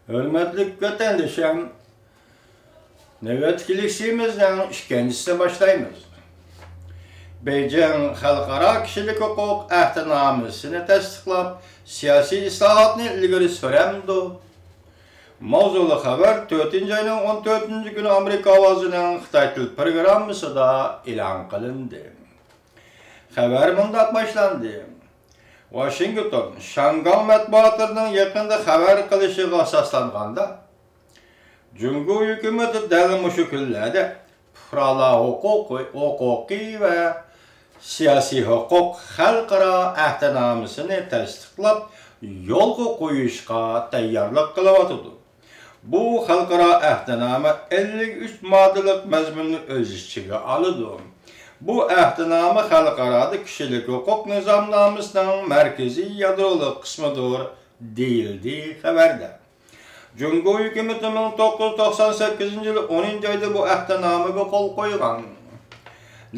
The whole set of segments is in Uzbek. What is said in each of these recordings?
Hürmetlik vatandaşım, nöbetçilikimizden işkencesine başlayımız. Beijing Halkara Kişilik Hukuk Ahdnamesini tasdiqlab, siyasi islahatını ilgili süremdi. Mavzulu haber 4. ayının 14. günü Amerika Ovazi'nin Xitay Til programısı da ilan kılındı. Haber mundaq başlandı. Washington, Şangal matbuatlarının yakında haber kılışı asaslanganda, Cumhur hükümeti däl şu kunlarda fuqarolar huquqi ve siyasi hukuk xalqaro ahdnamesini tasdiqlab, yo'lga qo'yishga tayyorlik qilyotdi. Bu xalqaro ahdname 53 moddalik mazmunni o'z ichiga oladi. Bu ahdname xalqaro kishilik huquq nizomnomasining markaziy yadrolik qismidir deyildi xabarda. Cumhur hükümeti 1998 yılı 10. ayda bu ahdnamega qo'l qo'ygan.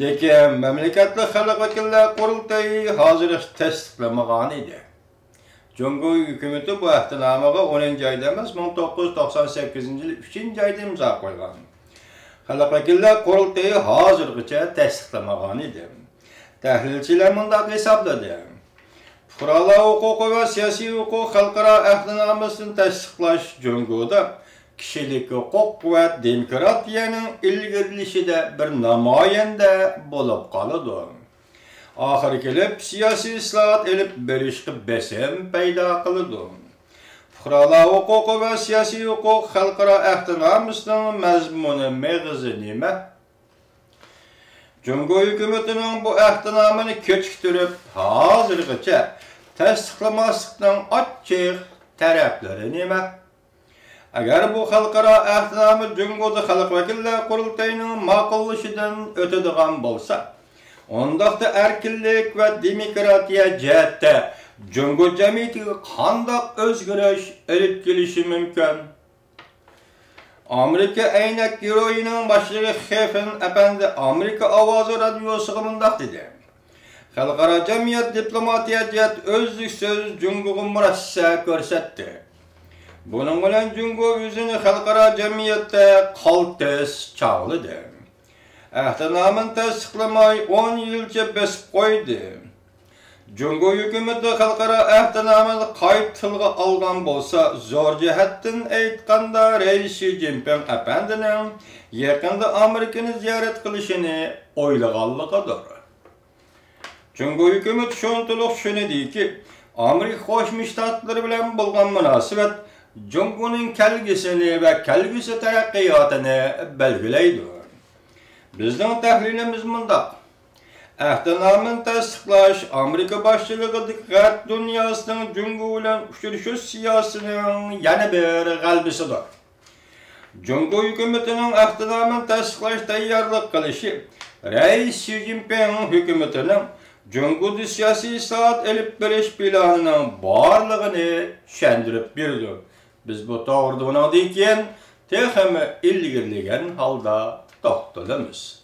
Lekin mamlakatli xalq vakillar qurultayi hozir tasdiqlamagan edi. Cumhur hükümeti bu ahdnamega 10. ayda emas, 1998 yılı 3. ayda imzo qo'ygan. Xalq vakillar qurultayi hozirgacha tasdiqlamagan edi. Tahlilchilar mundaq hisobladi. Fuqarolar huquqi va siyosiy huquq xalqaro ahdnamesini tasdiqlash Cumhurda kishilik huquq va demokratiyaning ilgirlashida bir namoyanda bo'lib qoladi. Oxiri kelib siyosiy islohot elib berishga besim paydo qiladi. Fuqarolar huquqi va siyosiy huquq xalqaro ahdnamesining mazmuni mag'zi nima? Cumhur hükümetinin bu ahdnameni kechiktirib, hozirgacha tasdiqlamaslikning ochiq taraflari nima? Agar bu xalqaro ahdname Cumhurda xalq vakillar qurultayining ma'qullashidan o'tadigan bo'lsa, undaqda erkinlik va demokratiya jihatda Cumhur jamiyatiga qanday o'zgarish olib kelishi mumkin? Amerika aynak giroyining boshlig'i Xefin apandi Amerika Ovozi radiosiga mundaq dedi. Xalqaro jamiyat diplomatiya jihat o'zliksiz Cumhurga murassa ko'rsatdi. Buning bilan Cumhur o'zini xalqaro jamiyatda qaltis chog'ladi. Ahdnamen tasdiqlamay 10 yilcha besib qo'ydi. Cumhur hükümeti xalqaro ahdnameni qayta tilga olgan bo'lsa, zo'r jihatdan aytganda Rais Xi Jinping apandining yaqinda Amerikani ziyorat qilishini o'ylaganligidir. Cumhur hükümeti shunchalik tushunadiki, Amerika Qo'shma Shtatlari bilan bo'lgan munosabat Cumhurning kelgusini va kelgusi taraqqiyotini belgilaydi. Bizning tahlilimiz mundaq. Ahdnamen tasdiqlash Amerika boshchiligidagi G'arb dunyosining Cumhur bilan uchrashuv siyosatining yana bir g'alabasidir. Cumhur hukumatining ahdnamen tasdiqlash tayyorlik qilishi Rais Xi Jinping hukumatining Cumhurda siyosiy islohot olib berish planining borlig'ini tushuntirib berdi. Biz bu to'g'rida bundan keyin texmi ilgirlagan holda to'xtalamiz.